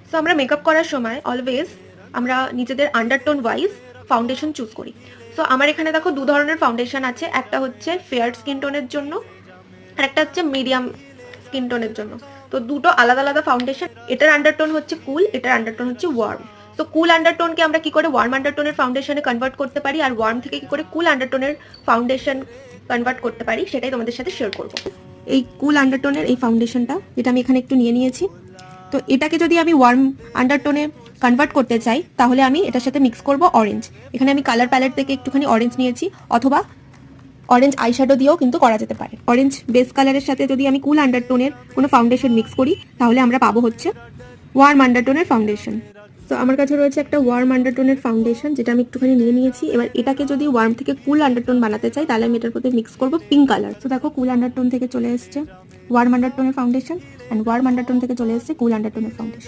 So আমরা makeup করার সময় অলওয়েজ আমরা নিজেদের আন্ডারটোন ওয়াইজ ফাউন্ডেশন চুজ করি। সো আমার এখানে দেখো দু ধরনের ফাউন্ডেশন আছে, একটা হচ্ছে ফেয়ার স্কিন টোনের জন্য আর একটা হচ্ছে মিডিয়াম স্কিন টোনের জন্য। তো দুটো আলাদা আলাদা ফাউন্ডেশন, এটার আন্ডারটোন হচ্ছে কুল, এটার আন্ডারটোন হচ্ছে ওয়ার্ম। তো কুল আন্ডারটোনকে আমরা কি করে ওয়ার্ম আন্ডারটোনের ফাউন্ডেশনে কনভার্ট করতে পারি আর ওয়ার্ম থেকে কি করে কুল আন্ডারটোনের ফাউন্ডেশন কনভার্ট করতে পারি সেটাই তোমাদের সাথে শেয়ার করব। এই কুল আন্ডারটোনের এই ফাউন্ডেশনটা, যেটা আমি এখানে একটু নিয়ে নিয়েছি, তো এটাকে যদি আমি ওয়ার্ম আন্ডারটোনে কনভার্ট করতে চাই তাহলে আমি এটার সাথে মিক্স করব অরেঞ্জ। এখানে আমি কালার প্যালেট থেকে একটুখানি অরেঞ্জ নিয়েছি, অথবা অরেঞ্জ আইশ্যাডো দিয়েও কিন্তু করা যেতে পারে। অরেঞ্জ বেস কালারের সাথে যদি আমি কুল আন্ডারটোনের কোনো ফাউন্ডেশন মিক্স করি তাহলে আমরা পাবো হচ্ছে ওয়ার্ম আন্ডারটোনের ফাউন্ডেশন। তো আমার কাছে রয়েছে একটা ওয়ার্ম আন্ডারটোনের ফাউন্ডেশন, যেটা আমি একটুখানি নিয়ে নিয়েছি। এবার এটাকে যদি ওয়ার্ম থেকে কুল আন্ডারটোন বানাতে চাই তাহলে আমি এটার মধ্যে মিক্স করবো পিঙ্ক কালার। তো দেখো কুল আন্ডারটোন থেকে চলে এসছে ওয়ার্ম আন্ডারটোনের ফাউন্ডেশন, অ্যান্ড ওয়ার্ম আন্ডারটোন থেকে চলে এসছে কুল আন্ডারটোনের ফাউন্ডেশন।